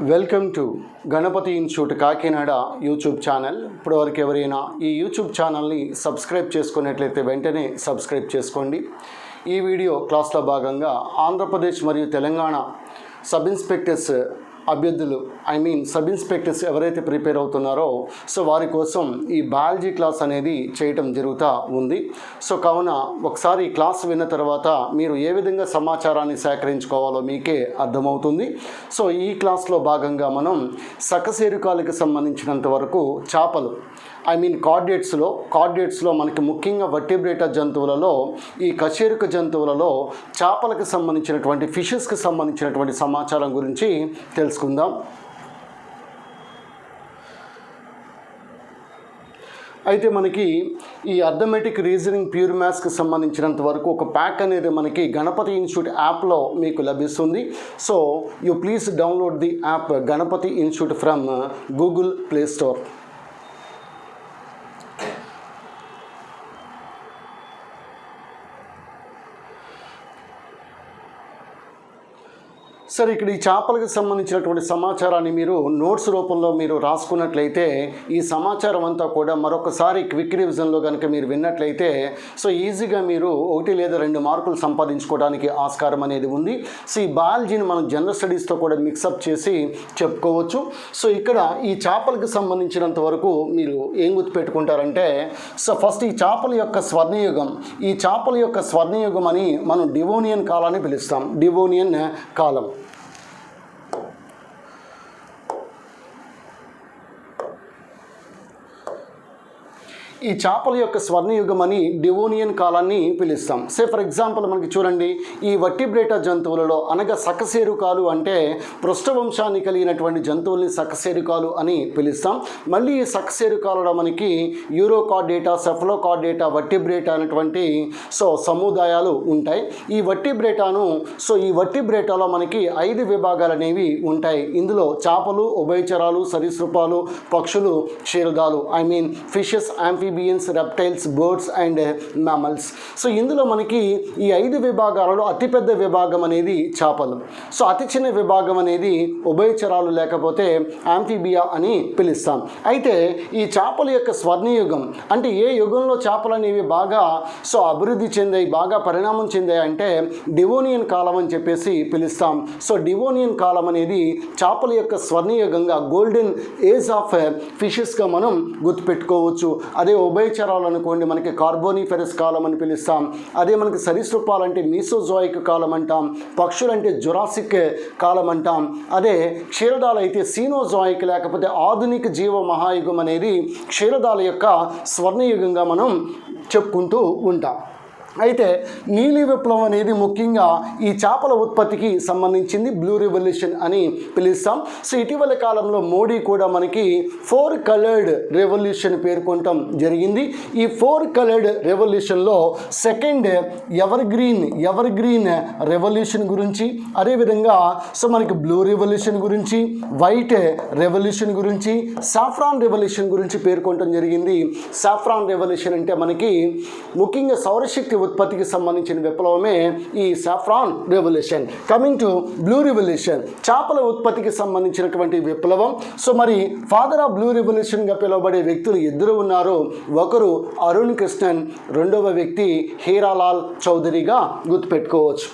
Welcome to Ganapathi institute Kakinada YouTube channel. ఇప్పటివరకు ఎవరైనా ఈ యూట్యూబ్ ఛానల్ని సబ్స్క్రైబ్ చేసుకున్నట్లయితే వెంటనే సబ్స్క్రైబ్ చేసుకోండి. ఈ వీడియో క్లాస్లో భాగంగా ఆంధ్రప్రదేశ్ మరియు తెలంగాణ సబ్ ఇన్స్పెక్టర్స్ అభ్యర్థులు సబ్ ఇన్స్పెక్టర్స్ ఎవరైతే ప్రిపేర్ అవుతున్నారో వారి కోసం ఈ బయాలజీ క్లాస్ అనేది చేయటం జరుగుతూ ఉంది. కావున ఒకసారి ఈ క్లాస్ విన్న తర్వాత మీరు ఏ విధంగా సమాచారాన్ని సేకరించుకోవాలో మీకే అర్థమవుతుంది. ఈ క్లాస్లో భాగంగా మనం సకశేరుకాలకు సంబంధించినంత వరకు చేపలు కార్డేట్స్లో మనకి ముఖ్యంగా వర్టిబ్రేటా జంతువులలో ఈ కశేరుక జంతువులలో చేపలకు సంబంధించినటువంటి ఫిషెస్కి సంబంధించినటువంటి సమాచారం గురించి తెలుసుకుందాం. అయితే మనకి ఈ అర్థమెటిక్ రీజనింగ్ ప్యూర్ మ్యాథ్స్కి సంబంధించినంత వరకు ఒక ప్యాక్ అనేది మనకి గణపతి ఇన్స్టిట్యూట్ యాప్లో మీకు లభిస్తుంది. You please download the app Ganapathi institute from Google Play Store. ఇక్కడ ఈ చేపలకు సంబంధించినటువంటి సమాచారాన్ని మీరు నోట్స్ రూపంలో మీరు రాసుకున్నట్లయితే ఈ సమాచారం అంతా కూడా మరొకసారి క్విక్ రివిజన్లో కనుక మీరు విన్నట్లయితే ఈజీగా మీరు 1 లేదా 2 మార్కులు సంపాదించుకోవడానికి ఆస్కారం అనేది ఉంది. ఈ బయాలజీని మనం జనరల్ స్టడీస్తో కూడా మిక్సప్ చేసి చెప్పుకోవచ్చు. ఇక్కడ ఈ చేపలకు సంబంధించినంత వరకు మీరు ఏం గుర్తుపెట్టుకుంటారంటే ఫస్ట్ ఈ చేపల యొక్క స్వర్ణయుగం అని మనం డివోనియన్ కాలాన్ని పిలుస్తాం. డివోనియన్ కాలం. ఈ చేపల యొక్క స్వర్ణయుగం అని డివోనియన్ కాలాన్ని పిలుస్తాం. ఫర్ ఎగ్జాంపుల్ మనకి చూడండి, ఈ వర్టిబ్రేటా జంతువులలో అనగా సకశేరుకాలు అంటే పృష్ఠవంశాన్ని కలిగినటువంటి జంతువుల్ని సకశేరుకాలు అని పిలుస్తాం. మళ్ళీ ఈ సకశేరుకాలలో మనకి యూరోకార్డేటా, సెఫలోకార్డేటా, వర్టిబ్రేటా అనేటువంటి సముదాయాలు ఉంటాయి. ఈ వర్టిబ్రేటాలో మనకి 5 విభాగాలు అనేవి ఉంటాయి. ఇందులో చేపలు, ఉభయచరాలు, సరీసృపాలు, పక్షులు, క్షీరదాలు fishes, amphibians, reptiles, birds and mammals. ఇందులో మనకి ఈ 5 విభాగాలలో అతిపెద్ద విభాగం అనేది చేపలు. అతి చిన్న విభాగం అనేది ఉభయచరాలు లేకపోతే ఆంఫిబియా అని పిలుస్తాం. అయితే ఈ చేపల యొక్క స్వర్ణయుగం అంటే ఏ యుగంలో చేపలు అనేవి బాగా అభివృద్ధి చెందాయి, బాగా పరిణామం చెందాయి అంటే డివోనియన్ కాలం అని చెప్పేసి పిలుస్తాం. డివోనియన్ కాలం అనేది చేపల యొక్క స్వర్ణయుగంగా గోల్డెన్ ఏజ్ ఆఫ్ ఫిషెస్గా మనం గుర్తుపెట్టుకోవచ్చు. అదే ఉభయచరాలు అనుకోండి మనకి కార్బోనిఫెరస్ కాలం అని పిలుస్తాం. అదే మనకి సరీసృపాలంటే మీసోజోయిక్ కాలం అంటాం. పక్షులంటే జురాసిక్ కాలం అంటాం. అదే క్షీరదాలు అయితే సీనోజోయిక్ లేకపోతే ఆధునిక జీవ మహాయుగం అనేది క్షీరదాల యొక్క స్వర్ణయుగంగా మనం చెప్పుకుంటూ ఉంటాం. అయితే నీలి విప్లవం అనేది ముఖ్యంగా ఈ చేపల ఉత్పత్తికి సంబంధించింది. బ్లూ రెవల్యూషన్ అని పిలుస్తాం. ఇటీవల కాలంలో మోడీ కూడా మనకి 4 కలర్డ్ రెవల్యూషన్ పేర్కొనటం జరిగింది. ఈ 4 కలర్డ్ రెవల్యూషన్లో సెకండ్ ఎవర్ గ్రీన్ రెవల్యూషన్ గురించి, అదేవిధంగా మనకి బ్లూ రెవల్యూషన్ గురించి, వైట్ రెవల్యూషన్ గురించి, సాఫ్రాన్ రెవల్యూషన్ గురించి పేర్కొనటం జరిగింది. సాఫ్రాన్ రెవల్యూషన్ అంటే మనకి ముఖ్యంగా సౌరశక్తి ఉత్పత్తికి సంబంధించిన విప్లవమే ఈ saffron revolution. Coming to blue revolution, చేపల ఉత్పత్తికి సంబంధించినటువంటి విప్లవం. మరి ఫాదర్ ఆఫ్ బ్లూ రెవల్యూషన్గా పిలువబడే వ్యక్తులు 2 ఉన్నారు. ఒకరు అరుణ్ కృష్ణన్, రెండవ వ్యక్తి హీరాలాల్ చౌదరిగా గుర్తుపెట్టుకోవచ్చు.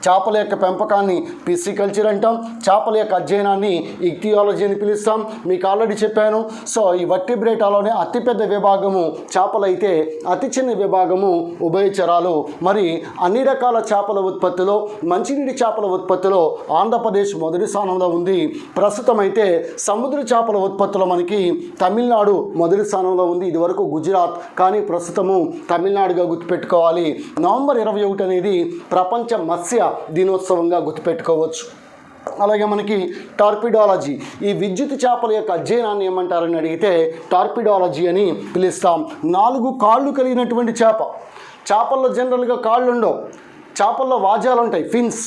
చేపల యొక్క పెంపకాన్ని పిసికల్చర్ అంటాం. చేపల యొక్క అధ్యయనాన్ని ఇక్తియాలజీ అని పిలుస్తాం. మీకు ఆల్రెడీ చెప్పాను. ఈ వర్టిబ్రేటాలోనే అతిపెద్ద విభాగము చేపలైతే అతి చిన్న విభాగము ఉభయచరాలు. మరి అన్ని రకాల చేపల ఉత్పత్తిలో, మంచినీటి చేపల ఉత్పత్తిలో ఆంధ్రప్రదేశ్ మొదటి స్థానంలో ఉంది. ప్రస్తుతం అయితే సముద్ర చేపల ఉత్పత్తిలో మనకి తమిళనాడు మొదటి స్థానంలో ఉంది. ఇదివరకు గుజరాత్, కానీ ప్రస్తుతము తమిళనాడుగా గుర్తుపెట్టుకోవాలి. నవంబర్ 21 అనేది ప్రపంచ మత్స్య దినోత్సవంగా గుర్తుపెట్టుకోవచ్చు. అలాగే మనకి టార్పిడాలజీ, ఈ విద్యుత్ చేపల యొక్క అధ్యయనాన్ని ఏమంటారని అడిగితే టార్పిడాలజీ అని పిలుస్తాం. 4 కాళ్ళు కలిగినటువంటి చేపల్లో జనరల్గా కాళ్ళు ఉండవు. చేపల్లో వాజాలు ఉంటాయి, ఫిన్స్.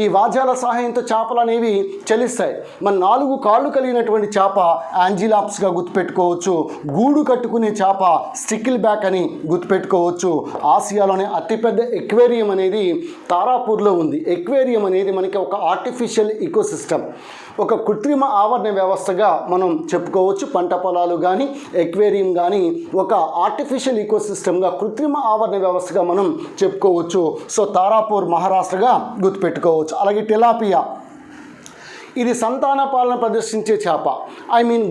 ఈ వాజాల సహాయంతో చేపలు అనేవి చలిస్తాయి. మన 4 కాళ్ళు కలిగినటువంటి చేప యాంజిలాప్స్గా గుర్తుపెట్టుకోవచ్చు. గూడు కట్టుకునే చేప స్టికిల్ బ్యాక్ అని గుర్తుపెట్టుకోవచ్చు. ఆసియాలోనే అతిపెద్ద ఎక్వేరియం అనేది తారాపూర్లో ఉంది. ఎక్వేరియం అనేది మనకి ఒక ఆర్టిఫిషియల్ ఇకోసిస్టమ్, ఒక కృత్రిమ ఆవరణ వ్యవస్థగా మనం చెప్పుకోవచ్చు. పంట పొలాలు కానీ ఎక్వేరియం కానీ ఒక ఆర్టిఫిషియల్ ఇకోసిస్టమ్గా కృత్రిమ ఆవరణ వ్యవస్థగా మనం చెప్పుకోవచ్చు. సో తారాపూర్ మహారాష్ట్రగా గుర్తుపెట్టుకోవచ్చు. అలాగే టిలాపియా, ఇది సంతాన పాలన ప్రదర్శించే చేప.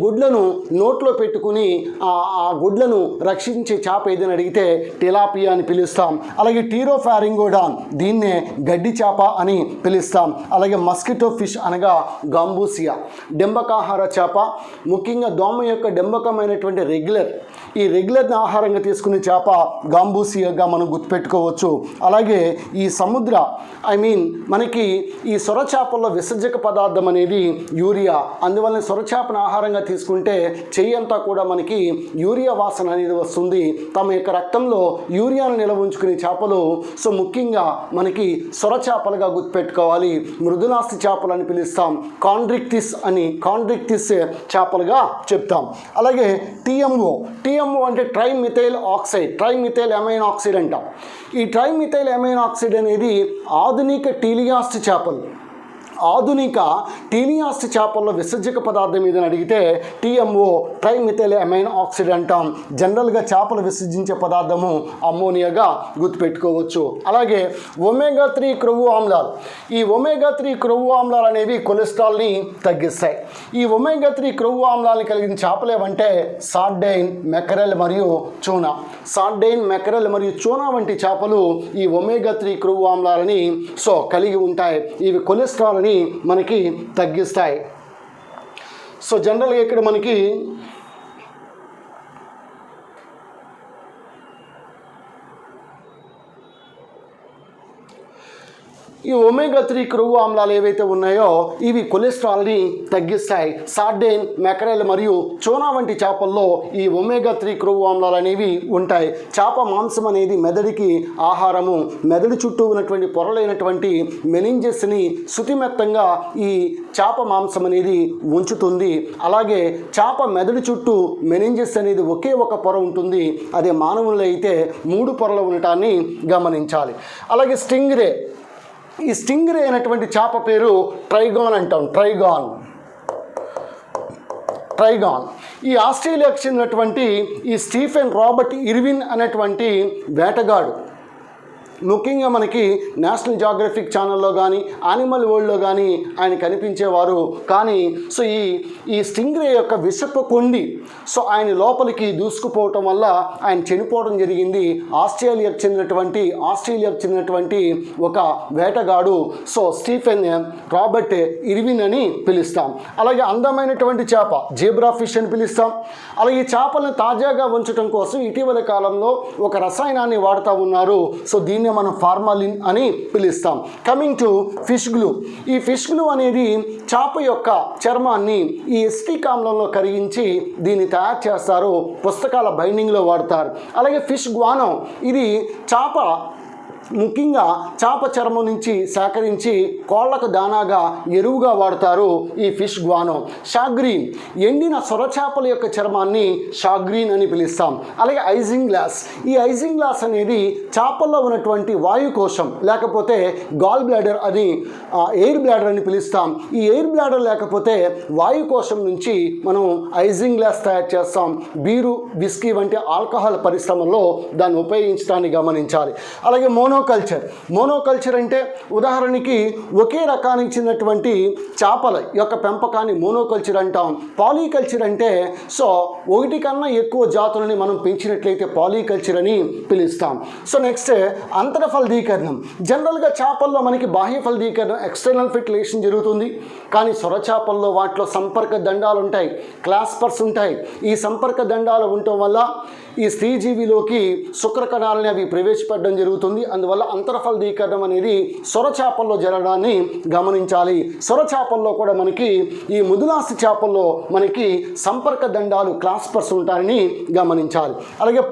గుడ్లను నోట్లో పెట్టుకుని ఆ గుడ్లను రక్షించే చేప ఏదని అడిగితే టిలాపియా అని పిలుస్తాం. అలాగే టీరోఫారింగోడాన్, దీన్నే గడ్డి చేప అని పిలుస్తాం. అలాగే మస్కిటో ఫిష్ అనగా గాంబూసియా, డెంబకాహార చేప, ముఖ్యంగా దోమ యొక్క డెంబకమైనటువంటి ఈ రెగ్యులర్ని ఆహారంగా తీసుకునే చేప గాంబూసియాగా మనం గుర్తుపెట్టుకోవచ్చు. అలాగే ఈ సముద్ర మనకి ఈ సొర చేపల్లో విసర్జక పదార్థం అనేది యూరియా. అందువల్ల సొరచేపను ఆహారంగా తీసుకుంటే చెయ్యి అంతా కూడా మనకి యూరియా వాసన అనేది వస్తుంది. తమ యొక్క రక్తంలో యూరియాను నిల్వ ఉంచుకునే చేపలు సో ముఖ్యంగా మనకి సొరచేపలుగా గుర్తుపెట్టుకోవాలి. మృదులాస్థి చేపలు అని పిలుస్తాం. కాండ్రిక్టిస్ చేపలుగా చెప్తాం. అలాగే టీఎంఓ అంటే ట్రైమిథైల్ అమైన్ ఆక్సైడ్ అంటాం. ఈ ట్రైమిథైల్ అమైన్ ఆక్సైడ్ అనేది ఆధునిక టీలియాస్ట్ చేపలు. ఆధునిక టీలియాస్ట్ చేపల్లో విసర్జక పదార్థం ఏదని అడిగితే టీఎంఓ ట్రైమిథైల్ అమైన్ ఆక్సైడ్ అంటాం. జనరల్గా చేపలు విసర్జించే పదార్థము అమ్మోనియాగా గుర్తుపెట్టుకోవచ్చు. అలాగే ఒమేగా-3 క్రొవ్వు ఆమ్లాలు. ఈ ఒమేగా-3 క్రొవ్వు ఆమ్లాలు అనేవి కొలెస్ట్రాల్ని తగ్గిస్తాయి. ఈ ఒమేగా-3 క్రొవ్వు ఆమ్లాలను కలిగిన చేపలు ఏవంటే సార్డైన్, మెకరెల్ మరియు చూనా వంటి చేపలు ఈ ఒమేగా-3 క్రొవ్వు ఆమ్లాలని కలిగి ఉంటాయి. ఇవి కొలెస్ట్రాల్ని మనకి తగ్గిస్తాయి. సో జనరల్గా ఇక్కడ మనకి ఈ ఒమేగా-3 క్రొవ్వు ఆమ్లాలు ఏవైతే ఉన్నాయో ఇవి కొలెస్ట్రాల్ని తగ్గిస్తాయి. సార్డైన్, మెకరెల్ మరియు చోనా వంటి చేపల్లో ఈ ఒమేగా-3 క్రొవ్వు ఆమ్లాలు అనేవి ఉంటాయి. చేప మాంసం అనేది మెదడుకి ఆహారము. మెదడు చుట్టూ ఉన్నటువంటి పొరలైనటువంటి మెనింజెస్ని శుతిమెత్తంగా ఈ చేప మాంసం అనేది ఉంచుతుంది. అలాగే చేప మెదడు చుట్టూ మెనింజెస్ అనేది ఒకే ఒక పొర ఉంటుంది. అదే మానవుల్లో అయితే 3 పొరలు ఉండటాన్ని గమనించాలి. అలాగే స్టింగ్రే, ఈ స్టింగ్రే అయినటువంటి చేప పేరు ట్రైగాన్ అంటాం. ట్రైగాన్ ఈ ఆస్ట్రేలియాకు చెందినటువంటి ఈ స్టీఫెన్ రాబర్ట్ ఇర్విన్ అనేటువంటి వేటగాడు ముఖ్యంగా మనకి నేషనల్ జియోగ్రఫిక్ ఛానల్లో కానీ యానిమల్ వరల్డ్లో కానీ ఆయన కనిపించేవారు. కానీ ఈ స్టింగ్రే యొక్క విషపు కొండి ఆయన లోపలికి దూసుకుపోవటం వల్ల ఆయన చనిపోవడం జరిగింది. ఆస్ట్రేలియాకు చెందినటువంటి ఒక వేటగాడు స్టీఫెన్ రాబర్ట్ ఇర్విన్ అని పిలుస్తాం. అలాగే అందమైనటువంటి చేప జీబ్రా ఫిష్ అని పిలుస్తాం. అలాగే ఈ చేపలను తాజాగా ఉంచడం కోసం ఇటీవల కాలంలో ఒక రసాయనాన్ని వాడుతూ ఉన్నారు. దీన్ని మనం ఫార్మాలిన్ అని పిలుస్తాం. Coming to fish glue. ఈ ఫిష్ గ్లూ అనేది చేప యొక్క చర్మాన్ని ఈ ఎసిటిక్ ఆమ్లంలో కరిగించి దీన్ని తయారు చేస్తారు. పుస్తకాల బైండింగ్లో వాడతారు. అలాగే ఫిష్ గ్వానో, ఇది ముఖ్యంగా చేప చర్మం నుంచి సేకరించి కోళ్లకు దానాగా ఎరువుగా వాడతారు ఈ ఫిష్ గ్వానో. షాగ్రీన్, ఎండిన సొరచేపల యొక్క చర్మాన్ని షాగ్రీన్ అని పిలుస్తాం. అలాగే ఐజింగ్ గ్లాస్. ఈ ఐజింగ్ గ్లాస్ అనేది చేపల్లో ఉన్నటువంటి వాయుకోశం లేకపోతే గాల్ బ్లాడర్ అని ఎయిర్ బ్లాడర్ అని పిలుస్తాం. ఈ ఎయిర్ బ్లాడర్ లేకపోతే వాయుకోశం నుంచి మనం ఐజింగ్ గ్లాస్ తయారు చేస్తాం. బీరు, విస్కీ వంటి ఆల్కహాల్ పరిశ్రమల్లో దాన్ని ఉపయోగించడాన్ని గమనించాలి. అలాగే మోనోకల్చర్ అంటే ఉదాహరణకి ఒకే రకానికి చెందినటువంటి చేపల యొక్క పెంపకాన్ని మోనోకల్చర్ అంటాం. పాలీకల్చర్ అంటే ఒకటి కన్నా ఎక్కువ జాతులని మనం పెంచినట్లయితే పాలీకల్చర్ అని పిలుస్తాం. నెక్స్ట్ అంతర ఫలదీకరణం. జనరల్గా చేపల్లో మనకి బాహ్య ఫలదీకరణం, ఎక్స్టర్నల్ ఫెర్టిలైజేషన్ జరుగుతుంది. కానీ సొరచేపల్లో వాటిలో సంపర్క దండాలు ఉంటాయి, క్లాస్పర్స్ ఉంటాయి. ఈ సంపర్క దండాలు ఉండటం వల్ల ఈ స్త్రీజీవిలోకి శుక్రకణాలని అవి ప్రవేశపెట్టడం జరుగుతుంది. అందువల్ల అంతరఫలదీకరణం అనేది సొరచేపల్లో జరగడాన్ని గమనించాలి. సొరచేపల్లో కూడా మనకి ఈ ముదులాస్తి చేపల్లో మనకి సంపర్క దండాలు, క్లాస్పర్స్ ఉంటాయని గమనించాలి. అలాగే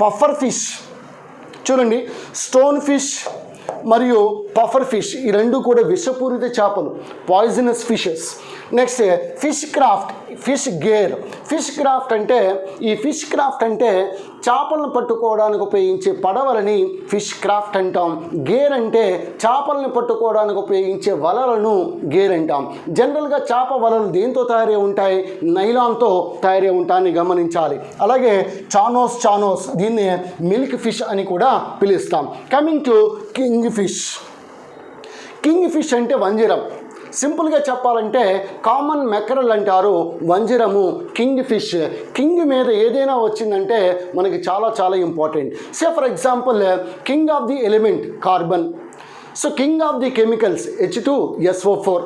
పఫర్ ఫిష్ చూడండి, స్టోన్ ఫిష్, మరియు పఫర్ ఫిష్, ఈ రెండు కూడా విషపూరిత చేపలు, poisonous fishes. Next fish craft, fish gear. Fish craft అంటే చేపలను పట్టుకోవడానికి ఉపయోగించే పడవలని ఫిష్ క్రాఫ్ట్ అంటాం. గేర్ అంటే చేపలను పట్టుకోవడానికి ఉపయోగించే వలలను గేర్ అంటాం. జనరల్గా చేప వలలు దేంతో తయారై ఉంటాయి? నైలాన్తో తయారై ఉంటాయని గమనించాలి. అలాగే చానోస్, దీన్ని మిల్క్ ఫిష్ అని కూడా పిలుస్తాం. Coming to king fish. King fish అంటే వంజరం. సింపుల్గా చెప్పాలంటే కామన్ మెకరల్ అంటారు, వంజరము కింగ్ ఫిష్. కింగ్ మీద ఏదైనా వచ్చిందంటే మనకి చాలా చాలా important. Say for example king of the element carbon, so king of the chemicals H2SO4,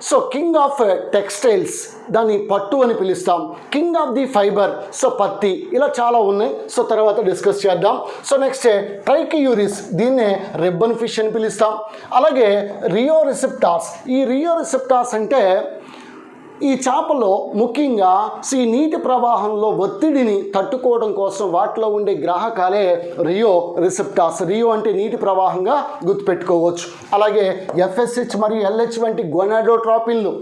so king of textiles దాన్ని పట్టు అని పిలుస్తాం. King of the fibre, so పత్తి. ఇలా చాలా ఉన్నాయి, సో తర్వాత డిస్కస్ చేద్దాం. సో నెక్స్ట్ ట్రైకియూరిస్, దీన్నే రిబ్బన్ ఫిష్ అని పిలుస్తాం. అలాగే రియోరిసెప్టార్స్. ఈ రియోరిసెప్టార్స్ అంటే ఈ చేపలో ముఖ్యంగా ఈ నీటి ప్రవాహంలో ఒత్తిడిని తట్టుకోవడం కోసం వాటిలో ఉండే గ్రాహకాలే రియో రిసెప్టార్స్. రియో అంటే నీటి ప్రవాహంగా గుర్తుపెట్టుకోవచ్చు. అలాగే FSH మరియు LH వంటి గొనాడోట్రోపిన్లు.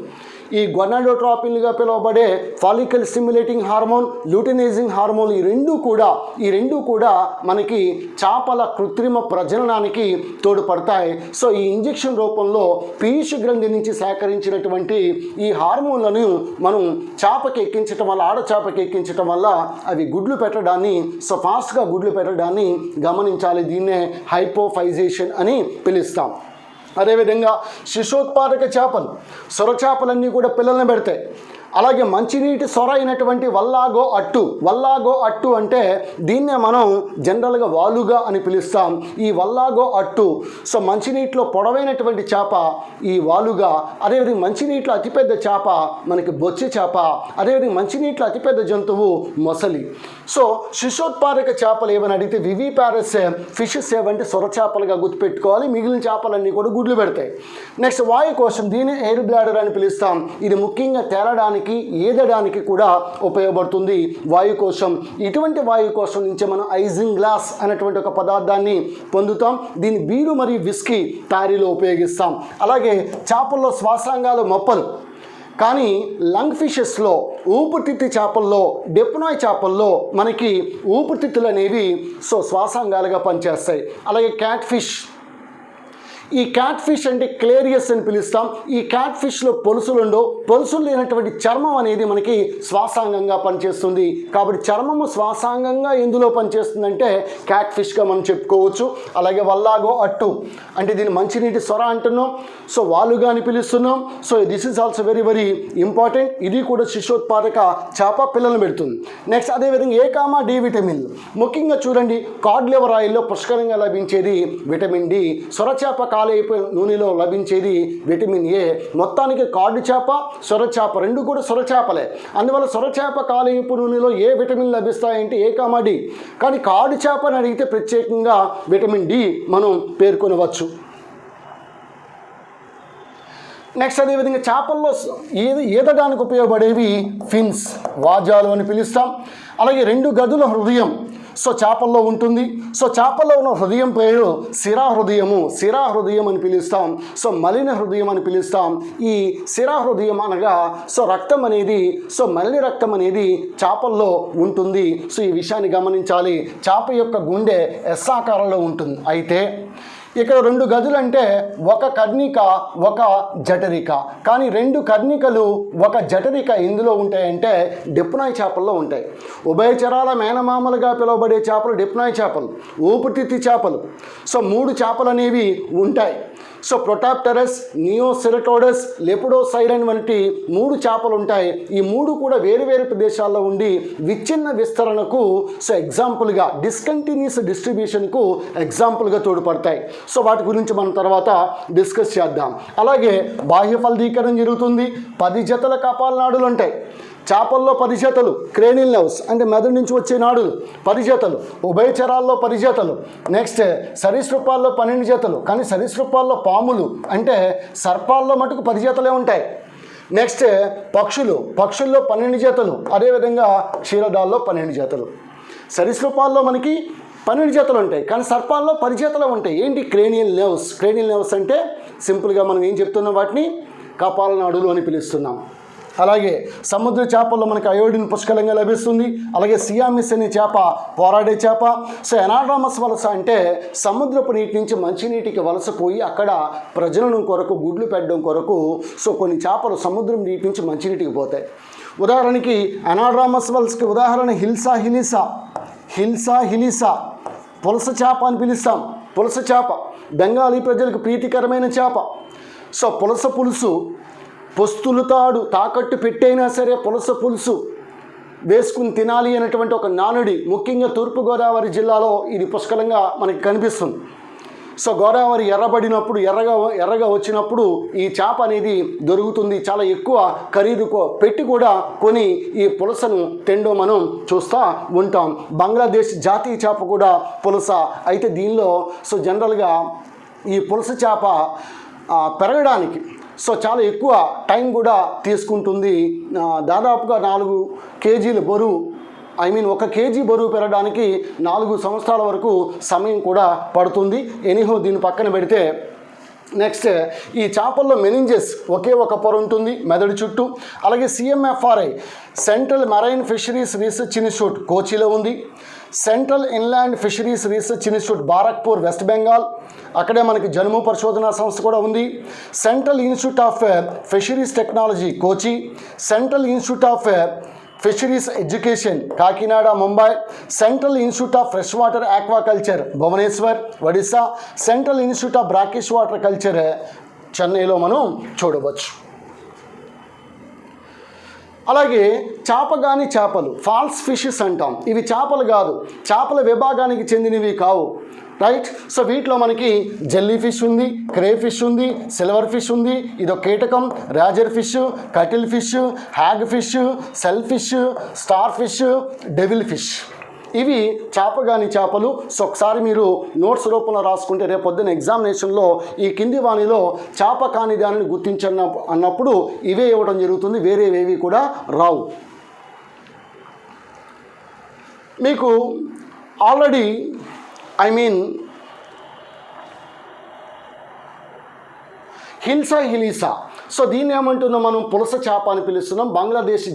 ఈ గొనాడోట్రోపిన్లుగా పిలువబడే follicle stimulating hormone, luteinising hormone, ఈ రెండు కూడా మనకి చేపల కృత్రిమ ప్రజననానికి తోడ్పడతాయి. సో ఈ ఇంజెక్షన్ రూపంలో పీయూష గ్రంథి నుంచి సేకరించినటువంటి ఈ హార్మోన్లను మనం చేపకి ఎక్కించటం వల్ల, ఆడచేపకి ఎక్కించటం వల్ల అవి గుడ్లు పెట్టడాన్ని, సో ఫాస్ట్గా గుడ్లు పెట్టడాన్ని గమనించాలి. దీన్నే హైపోఫైజేషన్ అని పిలుస్తాం. అదేవిధంగా శిశోత్పాదక చేపలు, సొర చేపలన్నీ కూడా పిల్లల్ని పెడతాయి. అలాగే మంచినీటి సొర అయినటువంటి వల్లాగో అట్టు అంటే దీన్నే మనం జనరల్గా వాలుగా అని పిలుస్తాం. ఈ వల్లాగో అట్టు, సో మంచినీటిలో పొడవైనటువంటి చేప ఈ వాలుగా. అదేవిధంగా మంచినీటిలో అతిపెద్ద చేప మనకి బొచ్చె చేప. అదేవిధంగా మంచినీటిలో అతిపెద్ద జంతువు మొసలి. సో శిశోత్పాదక చేపలు ఏమని అడిగితే వివిపారస్ ఫిషెస్ ఏవంటే సొర చేపలుగా గుర్తుపెట్టుకోవాలి. మిగిలిన చేపలన్నీ కూడా గుడ్లు పెడతాయి. నెక్స్ట్ వాయుకోశం, దీన్ని ఎయిర్ బ్లాడర్ అని పిలుస్తాం. ఇది ముఖ్యంగా తేలడానికి, ఈదడానికి కూడా ఉపయోగపడుతుంది వాయుకోశం. ఇటువంటి వాయుకోశం నుంచి మనం ఐజింగ్ గ్లాస్ అనేటువంటి ఒక పదార్థాన్ని పొందుతాం. దీన్ని బీరు మరియు విస్కీ తయారీలో ఉపయోగిస్తాం. అలాగే చేపల్లో శ్వాసాంగాలు మొప్పలు, కానీ లంగ్ ఫిషెస్లో, ఊపిరితిత్తు చేపల్లో, డెప్నాయ్ చేపల్లో మనకి ఊపిరితిత్తులు అనేవి సో శ్వాసాంగాలుగా పనిచేస్తాయి. అలాగే క్యాట్ ఫిష్, ఈ క్యాట్ ఫిష్ అంటే క్లేరియస్ అని పిలుస్తాం. ఈ క్యాట్ ఫిష్లో పొలుసులు లేనటువంటి చర్మం అనేది మనకి శ్వాసాంగంగా పనిచేస్తుంది. కాబట్టి చర్మము శ్వాసాంగంగా ఎందులో పనిచేస్తుందంటే క్యాట్ ఫిష్గా మనం చెప్పుకోవచ్చు. అలాగే వల్లాగో అట్టు అంటే దీన్ని మంచినీటి సొర అంటున్నాం, సో వాలుగా అని పిలుస్తున్నాం. So this is also very very important. ఇది కూడా శిశోత్పాదక చేప పిల్లలను పెడుతుంది. నెక్స్ట్ అదేవిధంగా A, D విటమిన్లు. ముఖ్యంగా చూడండి, కాడ్ లివర్ ఆయిల్లో పుష్కలంగా లభించేది విటమిన్ D. సొరచేప కాలేపు నూనెలో లభించేది విటమిన్ A. మొత్తానికి కాడు చేప, సొర చేప రెండు కూడా సొర చేపలే. అందువల్ల సొరచేప కాలేపు నూనెలో ఏ విటమిన్ లభిస్తాయంటే A, D. కానీ కాడు చేపని అడిగితే ప్రత్యేకంగా విటమిన్ D మనం పేర్కొనవచ్చు. నెక్స్ట్ అదేవిధంగా చేపల్లో ఈదడానికి ఉపయోగపడేవి ఫిన్స్, వాజాలు అని పిలుస్తాం. అలాగే 2 గదుల హృదయం సో చేపల్లో ఉంటుంది. సో చేపల్లో ఉన్న హృదయం పేరు శిరాహృదయం అని పిలుస్తాం. సో మలిన హృదయం అని పిలుస్తాం. ఈ శిరాహృదయం అనగా సో రక్తం అనేది, సో మలిన రక్తం అనేది చేపల్లో ఉంటుంది. సో ఈ విషయాన్ని గమనించాలి. చేప యొక్క గుండె S ఆకారంలో ఉంటుంది. అయితే ఇక్కడ 2 గదులు అంటే ఒక కర్ణిక, ఒక జఠరిక. కానీ 2 కర్ణికలు, ఒక జఠరిక ఎందులో ఉంటాయంటే డెప్నాయ్ చేపల్లో ఉంటాయి. ఉభయచరాల మేనమామలుగా పిలువబడే చేపలు డెప్నాయ్ చేపలు, ఊపిరితిత్తు చేపలు. సో 3 చేపలు అనేవి ఉంటాయి. సో ప్రొటాప్టెరస్, నియోసెరటోడస్, లెపిడోసైరన్ వంటి 3 చేపలు ఉంటాయి. ఈ 3 కూడా వేరు వేరు ప్రదేశాల్లో ఉండి విచ్ఛిన్న విస్తరణకు సో ఎగ్జాంపుల్గా, డిస్కంటిన్యూస్ డిస్ట్రిబ్యూషన్కు ఎగ్జాంపుల్గా తోడ్పడతాయి. సో వాటి గురించి మనం తర్వాత డిస్కస్ చేద్దాం. అలాగే బాహ్య ఫలదీకరణ జరుగుతుంది. 10 జతల కపాల నాడులు ఉంటాయి చేపల్లో. 10 జతలు క్రేనియల్ నర్వ్స్ అంటే మెదడు నుంచి వచ్చే నాడులు 10 జతలు. ఉభయచరాల్లో 10 జతలు. నెక్స్ట్ సరీసృపాల్లో 12 జతలు. కానీ సరీసృపాల్లో పాములు అంటే సర్పాల్లో మటుకు 10 జతలే ఉంటాయి. నెక్స్ట్ పక్షుల్లో 12 జతలు. అదేవిధంగా క్షీరదాల్లో 12 జతలు. సరీసృపాల్లో మనకి 12 జతలు ఉంటాయి, కానీ సర్పాల్లో 10 జతలు ఉంటాయి. ఏంటి? Cranial nerves. క్రేనియల్ నెర్వ్స్ అంటే సింపుల్గా మనం ఏం చెప్తున్నాం, వాటిని కపాల నాడులు అని పిలుస్తున్నాం. అలాగే సముద్ర చేపల్లో మనకి అయోడిన్ పుష్కలంగా లభిస్తుంది. అలాగే సియామిస్ అనే చేప పోరాడే చేప. సో ఎనాడ్రామస్ వలస అంటే సముద్రపు నీటి నుంచి మంచినీటికి వలసపోయి అక్కడ ప్రజననం కొరకు, గుడ్లు పెట్టడం కొరకు సో కొన్ని చేపలు సముద్రం నీటి నుంచి మంచినీటికి పోతాయి. ఉదాహరణకి ఎనాడ్రామస్ వలసకి ఉదాహరణ హిల్సా హిలిసా. హిల్సా హిలిసా పులస చేప అని పిలుస్తాం. పులస చేప బెంగాలీ ప్రజలకు ప్రీతికరమైన చేప. సో పులస పులుసు, పొస్తులు తాడు తాకట్టు పెట్టైనా సరే పులస పులుసు వేసుకుని తినాలి అనేటువంటి ఒక నానుడి ముఖ్యంగా తూర్పుగోదావరి జిల్లాలో ఇది పుష్కలంగా మనకి కనిపిస్తుంది. సో గోదావరి ఎర్రబడినప్పుడు ఎర్రగా వచ్చినప్పుడు ఈ చేప అనేది దొరుకుతుంది. చాలా ఎక్కువ ఖరీదు పెట్టి కూడా కొని ఈ పులసను తినడం మనం చూస్తూ ఉంటాం. బంగ్లాదేశ్ జాతీయ చేప కూడా పులస. అయితే దీనిలో సో జనరల్గా ఈ పులస చేప పెరగడానికి సో చాలా ఎక్కువ టైం కూడా తీసుకుంటుంది. దాదాపుగా 4 కేజీల బరువు, 1 కేజీ బరువు పెరగడానికి 4 సంవత్సరాల వరకు సమయం కూడా పడుతుంది. ఎనీహో దీన్ని పక్కన పెడితే నెక్స్ట్ ఈ చేపల్లో మెనింజెస్ ఒకే ఒక పొర ఉంటుంది మెదడు చుట్టూ. అలాగే CMFRI central marine fisheries research institute కోచిలో ఉంది. Central inland fisheries research institute Barrackpore West Bengal, అక్కడే మనకి జనుము పరిశోధనా సంస్థ కూడా ఉంది. Central institute of fisheries technology Kochi, central institute of fisheries education Kakinada Mumbai, central institute of fresh water aquaculture Bhubaneswar Odisha, central institute of brackish water culture చెన్నైలో మనం చూడవచ్చు. అలాగే చేపగాని చేపలు ఫాల్స్ ఫిషెస్ అంటాం. ఇవి చేపలు కాదు, చేపల విభాగానికి చెందినవి కావు, రైట్. సో వీటిలో మనకి జెల్లీ ఫిష్ ఉంది, క్రే ఫిష్ ఉంది, సిల్వర్ ఫిష్ ఉంది, ఇదొక కీటకం, razorfish, cuttlefish, hagfish, shellfish, starfish, devil fish. ఇవి చేపగాని చేపలు. సో ఒకసారి మీరు నోట్స్ రూపంలో రాసుకుంటే రేపు పొద్దున్న ఎగ్జామినేషన్లో ఈ కింది వాణిలో చేప కాని దానిని అన్నప్పుడు ఇవే ఇవ్వడం జరుగుతుంది, వేరేవేవి కూడా రావు. మీకు ఆల్రెడీ హిల్సా హిలీసా, సో దీన్ని ఏమంటున్నాం మనం? పులస చేప అని పిలుస్తున్నాం. బంగ్లాదేశ్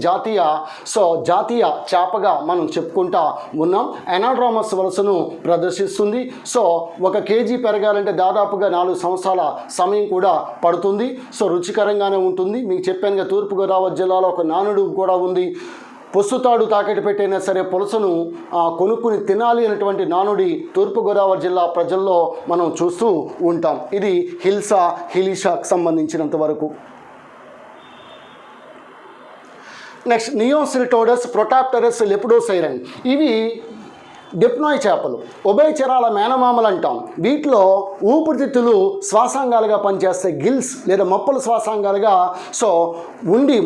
జాతీయ చేపగా మనం చెప్పుకుంటా ఉన్నాం. ఎనాడ్రామస్ వలసను ప్రదర్శిస్తుంది. సో 1 కేజీ పెరగాలంటే దాదాపుగా 4 సంవత్సరాల సమయం కూడా పడుతుంది. సో రుచికరంగానే ఉంటుంది. మీకు చెప్పానుగా తూర్పుగోదావరి జిల్లాలో ఒక నానుడు కూడా ఉంది. పొస్సుతాడు తాకట్టు పెట్టైనా సరే పులసను కొనుక్కుని తినాలి అనేటువంటి నానుడి తూర్పుగోదావరి జిల్లా ప్రజల్లో మనం చూస్తూ ఉంటాం. ఇది హిల్సా హిలీషాకు సంబంధించినంత వరకు. నెక్స్ట్ నియోసిరిటోడస్, ప్రొటాప్టెరస్, లెపిడోసైరన్. ఇవి డిప్నాయ్ చేపలు, ఉభయచరాల మేనమామలు అంటాం. వీటిలో ఊపిరితిత్తులు శ్వాసాంగాలుగా పనిచేస్తాయి. గిల్స్ లేదా మొప్పలు శ్వాసాంగాలుగా సో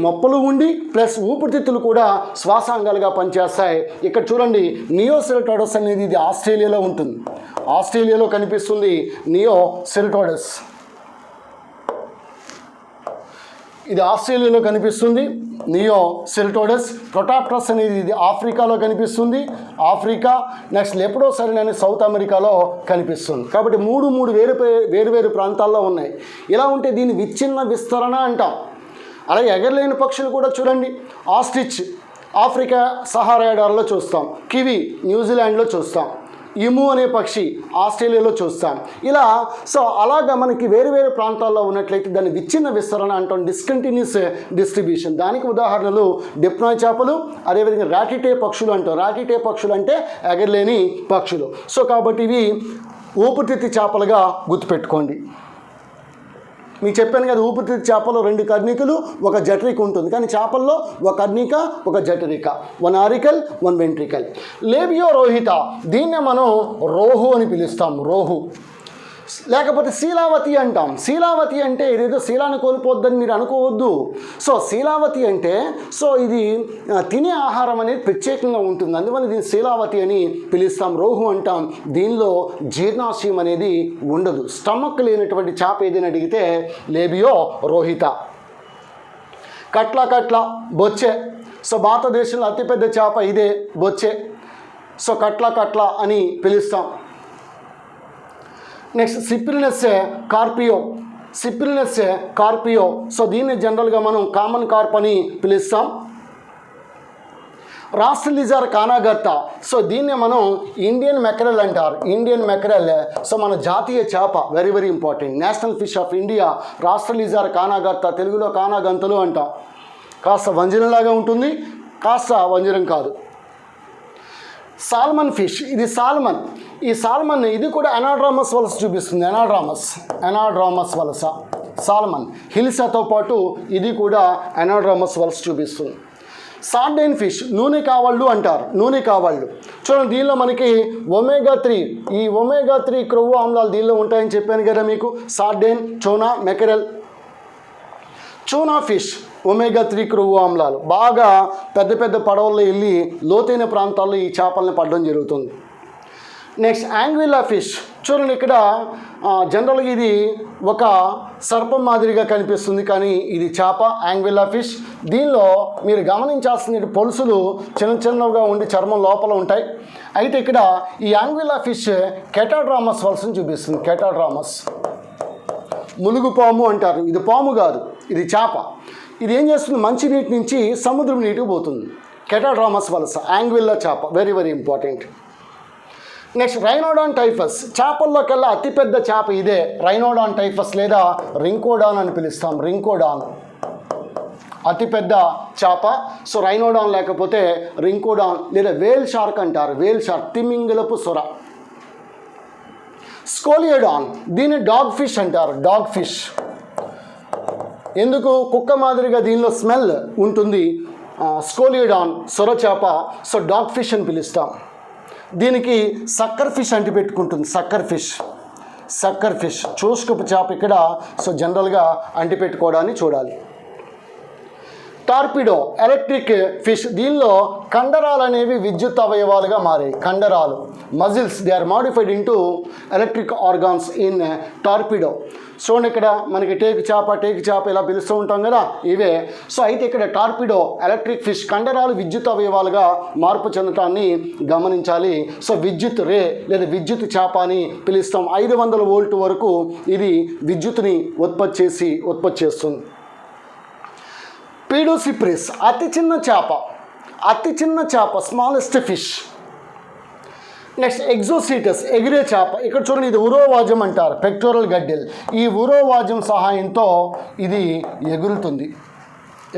మొప్పలు ఉండి ప్లస్ ఊపిరితిత్తులు కూడా శ్వాసాంగాలుగా పనిచేస్తాయి. ఇక్కడ చూడండి, నియోసిరిటోడస్ అనేది ఇది ఆస్ట్రేలియాలో ఉంటుంది. ఆస్ట్రేలియాలో కనిపిస్తుంది నియోసిరిటోడస్. ఇది ఆస్ట్రేలియాలో కనిపిస్తుంది నియోసిరిటోడస్. ప్రొటాప్టరస్ అనేది ఇది ఆఫ్రికాలో కనిపిస్తుంది, ఆఫ్రికా. నెక్స్ట్ లెపిడోసైరన్ అనేది సౌత్ అమెరికాలో కనిపిస్తుంది. కాబట్టి వేరు ప్రాంతాల్లో ఉన్నాయి. ఇలా ఉంటే దీన్ని విచ్ఛిన్న విస్తరణ అంటాం. అలాగే ఎగరలేని పక్షులు కూడా చూడండి, ఆస్ట్రిచ్ ఆఫ్రికా సహారా ఎడారిలో చూస్తాం, కివి న్యూజిలాండ్లో చూస్తాం, ఇము అనే పక్షి ఆస్ట్రేలియాలో చూస్తాం. ఇలా సో అలాగా మనకి వేరు ప్రాంతాల్లో ఉన్నట్లయితే దాన్ని విచ్ఛిన్న విస్తరణ అంటాం, డిస్కంటిన్యూస్ డిస్ట్రిబ్యూషన్. దానికి ఉదాహరణలు డిప్నాయ్ చేపలు, అదేవిధంగా రాటిటే పక్షులు అంటాం. రాటిటే పక్షులు అంటే ఎగరలేని పక్షులు. సో కాబట్టి ఇవి ఊపిరితిత్తి చేపలుగా గుర్తుపెట్టుకోండి. మీకు చెప్పాను కదా, ఊపిరితిత్తి చేపలో 2 కర్ణికలు 1 జఠరిక ఉంటుంది, కానీ చేపల్లో 1 కర్ణిక 1 జఠరిక, 1 ఆరికల్ 1 వెంట్రికల్. లేబియో రోహిత, దీన్నే మనం రోహు అని పిలుస్తాం. రోహు లేకపోతే శీలావతి అంటాం. శీలావతి అంటే ఇదేదో శీలాన్ని కోల్పోద్దని మీరు అనుకోవద్దు. సో శీలావతి అంటే సో ఇది తినే ఆహారం అనేది ప్రత్యేకంగా ఉంటుంది, అందువల్ల దీన్ని శీలావతి అని పిలుస్తాం. రోహు అంటాం. దీనిలో జీర్ణాశయం అనేది ఉండదు. స్టమక్ లేనటువంటి చేప ఏదైనా అడిగితే లేబియో రోహిత. కట్ల బొచ్చె. సో భారతదేశంలో అతిపెద్ద చేప ఇదే బొచ్చె. సో కట్ల అని పిలుస్తాం. నెక్స్ట్ సిప్రినస్ కార్పియో. సో దీన్ని జనరల్గా మనం కామన్ కార్ప్ అని పిలుస్తాం. రాస్టలిజార్ కానాగర్తా. సో దీన్ని మనం ఇండియన్ మెకరెల్ అంటారు. ఇండియన్ మెకరెల్ సో మన జాతీయ చేప, very very important. National fish of India రాస్టలిజార్ కానాగర్తా, తెలుగులో కానాగంతలు అంటాం. కాస్త వంజరంలాగా ఉంటుంది, కాస్త వంజరం కాదు. సాల్మన్ ఫిష్, ఇది సాల్మన్. ఈ సాల్మన్ ఇది కూడా ఎనాడ్రామస్ వలస చూపిస్తుంది. ఎనాడ్రామస్ వలస సాల్మన్. హిల్సాతో పాటు ఇది కూడా ఎనాడ్రామస్ వలస చూపిస్తుంది. సార్డైన్ ఫిష్, నూనె కావళ్ళు అంటారు. నూనె కావళ్ళు చూడండి, దీనిలో మనకి ఒమేగా 3, ఈ ఒమేగా 3 క్రొవ్వు ఆమ్లాలు దీనిలో ఉంటాయని చెప్పాను కదా మీకు. సార్డైన్, చోనా, మెకరెల్. చోనా ఫిష్ ఒమేగా 3 క్రొవ్వు ఆమ్లాలు. బాగా పెద్ద పెద్ద పడవల్లో వెళ్ళి లోతైన ప్రాంతాల్లో ఈ చేపలను పడడం జరుగుతుంది. Next Anguilla fish. చూడండి ఇక్కడ జనరల్గా ఇది ఒక సర్పం మాదిరిగా కనిపిస్తుంది, కానీ ఇది చేప, యాంగ్విల్లా ఫిష్. దీనిలో మీరు గమనించాల్సిన పొలుసులు చిన్నగా ఉండి చర్మం లోపల ఉంటాయి. అయితే ఇక్కడ ఈ యాంగ్విల్లా ఫిష్ కెటాడ్రామస్ వలసను చూపిస్తుంది. కెటాడ్రామస్ ములుగుపాము అంటారు. ఇది పాము కాదు, ఇది చేప. ఇది ఏం చేస్తుంది, మంచినీటి నుంచి సముద్రం నీటికి పోతుంది. కెటాడ్రామస్ వలస, యాంగ్విల్లా చేప, very very important. Next Rhincodon typus. చేపల్లోకెల్లా అతిపెద్ద చేప ఇదే, రైనోడాన్ టైఫస్ లేదా రింకోడాన్ అని పిలుస్తాం. రింకోడాన్ అతిపెద్ద చేప. సో రైనోడాన్ లేకపోతే రింకోడాన్ లేదా వేల్ షార్క్ అంటారు. వేల్ షార్క్, తిమింగలపు సొర. స్కోలియోడాన్, దీన్ని డాగ్ ఫిష్ అంటారు. డాగ్ ఫిష్ ఎందుకు, కుక్క మాదిరిగా దీనిలో స్మెల్ ఉంటుంది. స్కోలియోడాన్ సొర చేప. సో డాగ్ ఫిష్ అని పిలుస్తాం. దీనికి సక్కర్ ఫిష్ అంటి పెట్టుకుంటుంది. సక్కర్ ఫిష్ చూసుకపు చేప ఇక్కడ. సో జనరల్గా అంటి పెట్టుకోవడాన్ని చూడాలి. Torpedo, electric fish. దీనిలో కండరాలు అనేవి విద్యుత్ అవయవాలుగా మారాయి. కండరాలు, muscles, they are modified into electric organs in torpedo. చూడండి ఇక్కడ మనకి టేకు చేప ఇలా పిలుస్తూ ఉంటాం కదా, ఇవే. సో అయితే ఇక్కడ టార్పిడో ఎలక్ట్రిక్ ఫిష్ కండరాలు విద్యుత్ అవయవాలుగా మార్పు చెందటాన్ని గమనించాలి. సో విద్యుత్ రే లేదా విద్యుత్ చేప అని పిలుస్తాం. 500 వోల్ట్ వరకు ఇది విద్యుత్ని ఉత్పత్తి చేస్తుంది. పీడోసిప్రిస్, అతి చిన్న చేప, స్మాలెస్ట్ ఫిష్. నెక్స్ట్ ఎగ్జోసీటస్, ఎగిరే చేప. ఇక్కడ చూడండి, ఇది ఉరోవాజం అంటారు, పెక్టోరల్ గడ్డెల్. ఈ ఉరోవాజం సహాయంతో ఇది ఎగురుతుంది.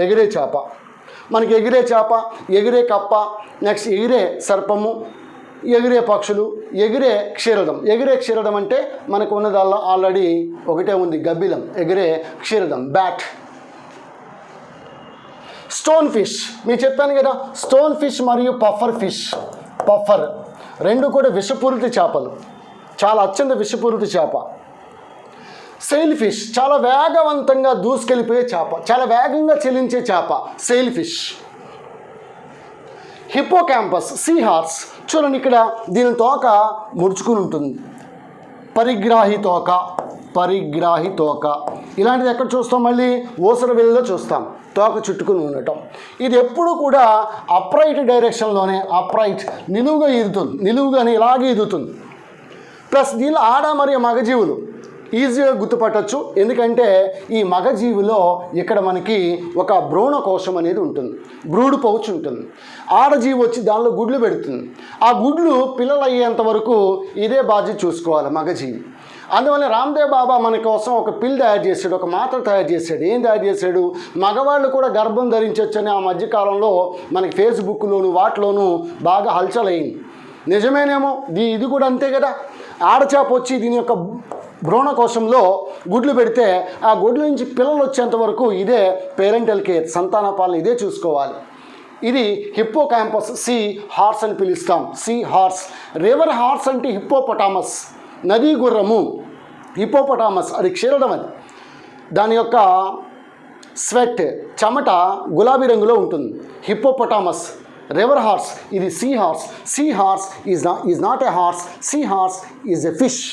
ఎగిరే చేప, మనకి ఎగిరే చేప, ఎగిరే కప్ప, నెక్స్ట్ ఎగిరే సర్పము, ఎగిరే పక్షులు, ఎగిరే క్షీరదం. ఎగిరే క్షీరదం అంటే మనకు ఉన్నదల్లా ఆల్రెడీ ఒకటే ఉంది, గబ్బిలం. ఎగిరే క్షీరదం, బ్యాట్. స్టోన్ ఫిష్, మీరు చెప్పాను కదా, స్టోన్ ఫిష్ మరియు పఫర్ ఫిష్. పఫర్ రెండు కూడా విషపూరిత చేపలు, చాలా అత్యంత విషపూరిత చేప. సెయిల్ ఫిష్, చాలా వేగవంతంగా దూసుకెళ్ళిపోయే చేప, చాలా వేగంగా చెలించే చేప, SAIL fish. Hippocampus, see horse. చూడండి ఇక్కడ దీని తోక ముడుచుకుని ఉంటుంది. పరిగ్రాహి తోక. ఇలాంటిది ఎక్కడ చూస్తాం, మళ్ళీ ఓసర వెల్లిలో చూస్తాం, తోక చుట్టుకుని ఉండటం. ఇది ఎప్పుడు కూడా అప్రైట్ డైరెక్షన్లోనే, అప్రైట్ నిలువుగా ఈదుతుంది, నిలువుగానే ఇలాగే ఈదుతుంది. ప్లస్ దీనిలో ఆడ మరియు మగజీవులు ఈజీగా గుర్తుపట్టచ్చు. ఎందుకంటే ఈ మగజీవిలో ఇక్కడ మనకి ఒక భ్రూణ కోశం అనేది ఉంటుంది, బ్రూడ్ పౌచ్ ఉంటుంది. ఆడజీవి వచ్చి దానిలో గుడ్లు పెడుతుంది. ఆ గుడ్లు పిల్లలు అయ్యేంత వరకు ఇదే బాధ్యత చూసుకోవాలి మగజీవి. అందువల్ల రామ్దేవ్ బాబా మన కోసం ఒక పిల్ తయారు చేశాడు, ఒక మాత్ర తయారు చేశాడు. ఏం తయారు చేశాడు, మగవాళ్ళు కూడా గర్భం ధరించవచ్చని ఆ మధ్యకాలంలో మనకి ఫేస్బుక్లోను వాటిలోనూ బాగా హల్చల్ అయింది. నిజమేనేమో, ఇది కూడా అంతే కదా. ఆడచేప వచ్చి దీని యొక్క భ్రూణ కోశంలో గుడ్లు పెడితే ఆ గుడ్ల నుంచి పిల్లలు వచ్చేంత వరకు ఇదే పేరెంటల్ కేర్, సంతాన పాలన ఇదే చూసుకోవాలి. ఇది హిప్పోకాంపస్, సీ హార్స్ అని పిలుస్తాం. See horse. రివర్ హార్స్ అంటే హిప్పోపటామస్, నదీ గుర్రము. హిప్పోపటామస్ అది క్షీరదం. అది దాని యొక్క స్వెట్, చెమట గులాబీ రంగులో ఉంటుంది. హిప్పోపటామస్. రివర్ హార్స్ ఇది see horse. See horse is not a horse, see horse is a fish.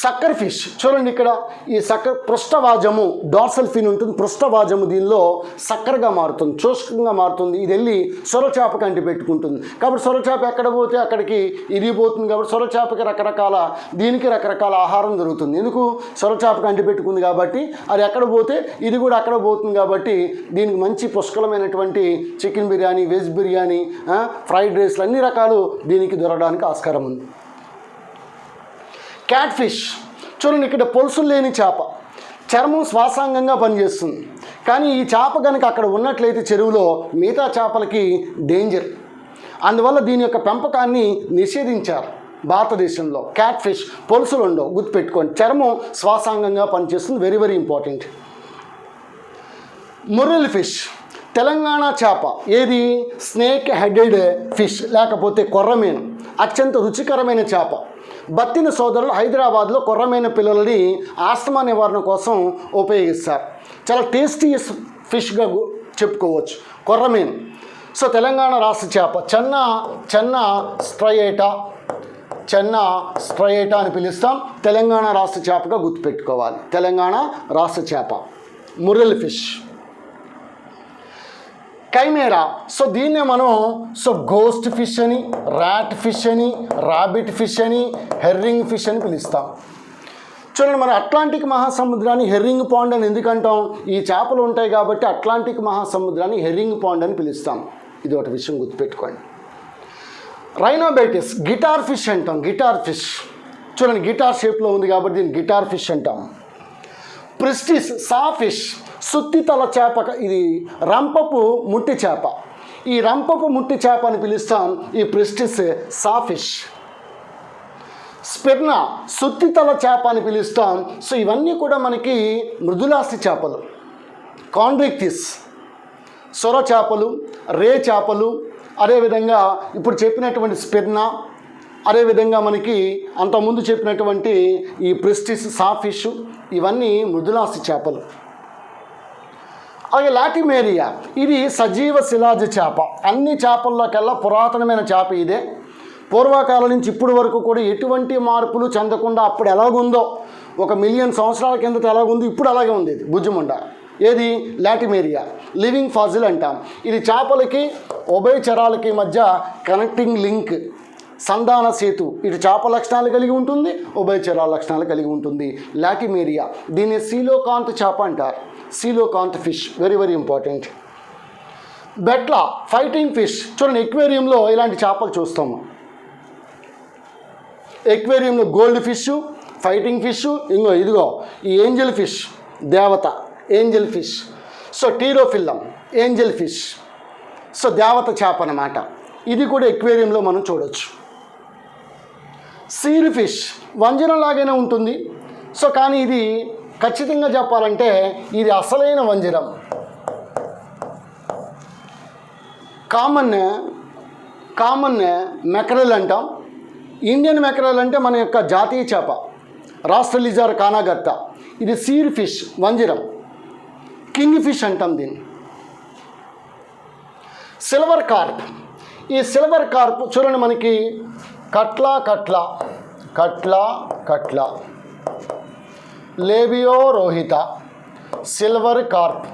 Sucker fish చూడండి, ఇక్కడ ఈ సక్కర్ పృష్ఠవాజము డార్సల్ ఫిన్ ఉంటుంది, పృష్ఠవాజము దీనిలో సక్కరగా మారుతుంది, చూషకంగా మారుతుంది. ఇది వెళ్ళి సొరచేపకి అంటి పెట్టుకుంటుంది. కాబట్టి సొరచేప ఎక్కడ పోతే అక్కడికి ఇరిగిపోతుంది. కాబట్టి సొరచేపకి దీనికి రకరకాల ఆహారం దొరుకుతుంది. ఎందుకు? సొరచేపకి అంటి పెట్టుకుంది కాబట్టి అది ఎక్కడ పోతే ఇది కూడా అక్కడ పోతుంది. కాబట్టి దీనికి మంచి పుష్కలమైనటువంటి chicken biryani, veg biryani, fried రైస్లు అన్ని రకాలు దీనికి దొరకడానికి ఆస్కారం ఉంది. క్యాట్ ఫిష్ చూడండి, ఇక్కడ పొలుసులు లేని చేప, చర్మం శ్వాసాంగంగా పనిచేస్తుంది. కానీ ఈ చేప కనుక అక్కడ ఉన్నట్లయితే చెరువులో మిగతా చేపలకి డేంజర్. అందువల్ల దీని యొక్క పెంపకాన్ని నిషేధించారు భారతదేశంలో. క్యాట్ ఫిష్ పొలుసులు ఉండవు, గుర్తుపెట్టుకోండి. చర్మం శ్వాసాంగంగా పనిచేస్తుంది, very very important. Murrel fish Telangana చేప, ఏది? స్నేక్ హెడెడ్ ఫిష్ లేకపోతే కొర్రమీను, అత్యంత రుచికరమైన చేప. బత్తిన సోదరులు హైదరాబాద్లో కొర్రమీన పిల్లలని ఆస్తమా నివారణ కోసం ఉపయోగిస్తారు. చాలా టేస్టీయస్ ఫిష్గా చెప్పుకోవచ్చు కొర్రమీను. సో తెలంగాణ రాష్ట్ర చేప చెన్నా స్ట్రయేటా అని పిలుస్తాం. తెలంగాణ రాష్ట్ర చేపగా గుర్తుపెట్టుకోవాలి. తెలంగాణ రాష్ట్ర చేప ముర్రెల్ ఫిష్. కైమేరా, సో దీన్నే మనం గోస్ట్ ఫిష్ అని, ర్యాట్ ఫిష్ అని, రాబిట్ ఫిష్ అని, హెర్రింగ్ ఫిష్ అని పిలుస్తాం. చూడండి, మరి అట్లాంటిక్ మహాసముద్రాన్ని హెర్రింగ్ పాండ్ అని ఎందుకంటాం? ఈ చేపలు ఉంటాయి కాబట్టి అట్లాంటిక్ మహాసముద్రాన్ని హెర్రింగ్ పాండ్ అని పిలుస్తాం. ఇది ఒక విషయం గుర్తుపెట్టుకోండి. రైనోబైటిస్ గిటార్ ఫిష్ అంటాం. గిటార్ ఫిష్ చూడండి, గిటార్ షేప్లో ఉంది కాబట్టి దీన్ని గిటార్ ఫిష్ అంటాం. ప్రిస్టిస్ సా ఫిష్, సుత్తితల చేప, ఇది రంపపు ముట్టి చేప. ఈ రంపపు ముట్టి చేప అని పిలుస్తాం ఈ ప్రిస్టిస్ సా ఫిష్. స్పిర్నా సుత్తితల చేప అని పిలుస్తాం. సో ఇవన్నీ కూడా మనకి మృదులాస్థి చేపలు. కాండ్రిక్టిస్ సొర చేపలు, రే చేపలు, అదేవిధంగా ఇప్పుడు చెప్పినటువంటి స్పిర్నా, అదేవిధంగా మనకి అంతకుముందు చెప్పినటువంటి ఈ ప్రిస్టిస్ సా ఫిష్, ఇవన్నీ మృదులాస్థి చేపలు. అలాగే లాటిమేరియా, ఇది సజీవ శిలాజ చేప. అన్ని చేపల్లోకెల్లా పురాతనమైన చేప ఇదే. పూర్వకాలం నుంచి ఇప్పటి వరకు కూడా ఎటువంటి మార్పులు చెందకుండా అప్పుడు ఎలాగుందో, 1,000,000 సంవత్సరాల కిందట ఎలాగుందో ఇప్పుడు అలాగే ఉంది. ఇది బుజ్జిముండ, ఏది? లాటిమేరియా లివింగ్ ఫాజిల్ అంటాం. ఇది చేపలకి ఉభయచరాలకి మధ్య కనెక్టింగ్ లింక్, సంధాన సేతు. ఇటు చేప లక్షణాలు కలిగి ఉంటుంది, ఉభయచరాల లక్షణాలు కలిగి ఉంటుంది. లాటిమేరియా, దీన్ని సీలోకాంత్ చేప అంటారు. Coelacanth fish, very very important. Betta fighting fish చూడండి, ఎక్వేరియంలో ఇలాంటి చేపలు చూస్తాము. ఎక్వేరియంలో గోల్డ్ ఫిష్, ఫైటింగ్ ఫిష్, ఇదిగో ఈ ఏంజల్ ఫిష్, దేవత angelfish. So Pterophyllum angelfish, so దేవత చేప అన్నమాట. ఇది కూడా ఎక్వేరియంలో మనం చూడవచ్చు. సీల్ ఫిష్ వంజరంలాగానే ఉంటుంది. సో కానీ ఇది ఖచ్చితంగా చెప్పాలంటే ఇది అసలైన వంజరం. కామన్ మెకరెల్ అంటాం. ఇండియన్ మెకరెల్ అంటే మన యొక్క జాతీయ చేప, రాస్ట్రలిజార్ కానాగర్త. ఇది సీల్ ఫిష్, వంజరం. కింగ్ ఫిష్ అంటాం దీన్ని. సిల్వర్ కార్ప్, ఈ సిల్వర్ కార్ప్ చూడండి, మనకి కట్లా లేబియో రోహిత, సిల్వర్ కార్ప్,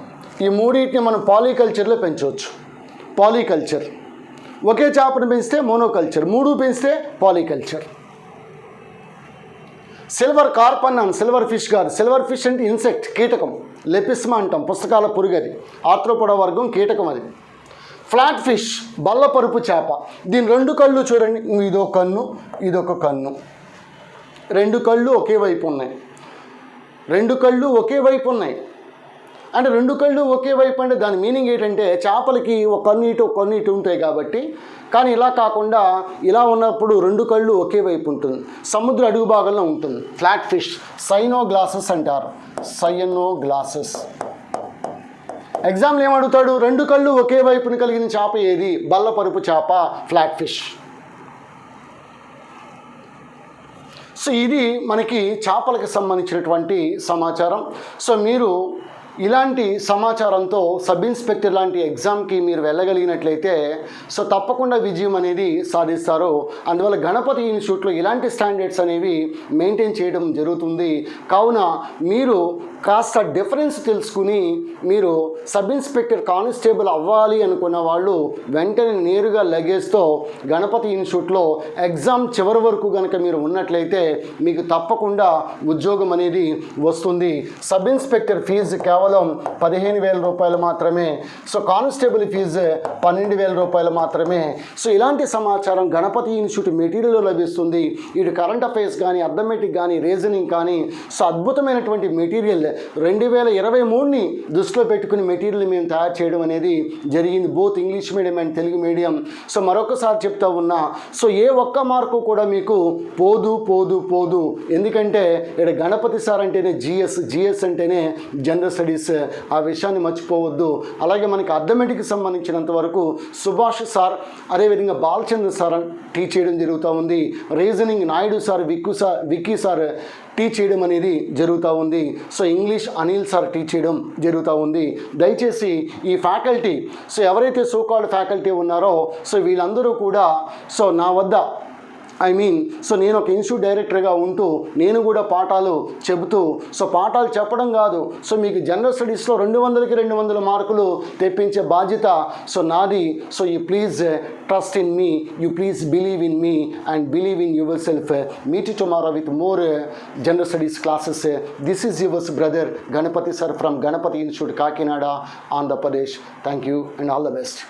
ఈ మూడింటిని మనం పాలీకల్చర్లో పెంచవచ్చు. పాలీకల్చర్, ఒకే చేపను పెంచితే మోనోకల్చర్, 3 పెంచితే పాలీకల్చర్. సిల్వర్ కార్ప్ అన్నాను, సిల్వర్ ఫిష్ కాదు. సిల్వర్ ఫిష్ అంటే ఇన్సెక్ట్, కీటకం. లెపిస్మా అంటాం, పుస్తకాల పురుగది, ఆర్థ్రోపోడా వర్గం, కీటకం అది. ఫ్లాట్ ఫిష్ బల్లపరుపు చేప. దీని 2 కళ్ళు చూడండి, ఇదొక కన్ను, ఇదొక కన్ను. 2 కళ్ళు ఒకే వైపు ఉన్నాయి. 2 కళ్ళు ఒకే వైపు ఉన్నాయి అంటే 2 కళ్ళు ఒకే వైపు అంటే దాని మీనింగ్ ఏంటంటే చేపలకి ఒక కన్ను ఇటు ఒక కన్ను ఇటు ఉంటాయి కాబట్టి. కానీ ఇలా కాకుండా ఇలా ఉన్నప్పుడు 2 కళ్ళు ఒకే వైపు ఉంటుంది, సముద్ర అడుగు భాగంలో ఉంటుంది. ఫ్లాట్ ఫిష్ సైనోగ్లాసెస్ అంటారు, సైనోగ్లాసెస్. ఎగ్జామ్లో ఏమడుగుతాడు? 2 కళ్ళు ఒకే వైపుని కలిగిన చేప ఏది? బల్లపరుపు చేప, ఫ్లాట్ ఫిష్. సో ఇది మనకి చేపలకు సంబంధించినటువంటి సమాచారం. సో మీరు ఇలాంటి సమాచారంతో సబ్ ఇన్స్పెక్టర్ లాంటి ఎగ్జామ్కి మీరు వెళ్ళగలిగినట్లయితే సో తప్పకుండా విజయం అనేది సాధిస్తారు. అందువల్ల గణపతి ఇన్స్టిట్యూట్లో ఇలాంటి స్టాండర్డ్స్ అనేవి మెయింటైన్ చేయడం జరుగుతుంది. కావున మీరు కాస్త డిఫరెన్స్ తెలుసుకుని మీరు సబ్ ఇన్స్పెక్టర్ కానిస్టేబుల్ అవ్వాలి అనుకున్న వాళ్ళు వెంటనే నేరుగా లగేజ్తో గణపతి ఇన్స్టిట్యూట్లో ఎగ్జామ్ చివరి వరకు కనుక మీరు ఉన్నట్లయితే మీకు తప్పకుండా ఉద్యోగం అనేది వస్తుంది. సబ్ ఇన్స్పెక్టర్ ఫీజు కేవలం 15,000 రూపాయలు మాత్రమే. సో కానిస్టేబుల్ ఫీజు 12,000 రూపాయలు మాత్రమే. సో ఇలాంటి సమాచారం గణపతి ఇన్స్టిట్యూట్ మెటీరియల్లో లభిస్తుంది. ఇటు కరెంట్ అఫైర్స్ కానీ అర్థమెటిక్ కానీ రీజనింగ్ కానీ సో అద్భుతమైనటువంటి మెటీరియల్ 2023ని దృష్టిలో పెట్టుకుని మెటీరియల్ మేము తయారు చేయడం అనేది జరిగింది, both English medium and Telugu medium. So మరొకసారి చెప్తా ఉన్నా, సో ఏ ఒక్క మార్కు కూడా మీకు పోదు. ఎందుకంటే ఇక్కడ గణపతి సార్ అంటేనే జిఎస్ అంటేనే జనరల్ స్టడీస్, ఆ విషయాన్ని మర్చిపోవద్దు. అలాగే మనకి అర్థమెటిక్కి సంబంధించినంత వరకు సుభాష్ సార్, అదేవిధంగా బాలచంద్ర సార్ టీచ్ చేయడం జరుగుతూ ఉంది. Reasoning Naidu sir, Vicky sir teach చేయడం అనేది జరుగుతూ ఉంది. So English Anil sir teach చేయడం జరుగుతూ ఉంది. దయచేసి ఈ ఫ్యాకల్టీ, సో ఎవరైతే సోకాల్డ్ ఫ్యాకల్టీ ఉన్నారో సో వీళ్ళందరూ కూడా సో నా వద్ద సో నేను ఒక ఇన్స్టిట్యూట్ డైరెక్టర్గా ఉంటూ నేను కూడా పాఠాలు చెబుతూ, సో పాఠాలు చెప్పడం కాదు, సో మీకు జనరల్ స్టడీస్లో 200కి 200 మార్కులు తెప్పించే బాధ్యత సో నాది. So you please trust in me, you please believe in me and believe in yourself. Meet tomorrow with more general studies classes. This is yours brother Ganapathi sir from Ganapathi institute, Kakinada, Andhra Pradesh. Thank you and all the best.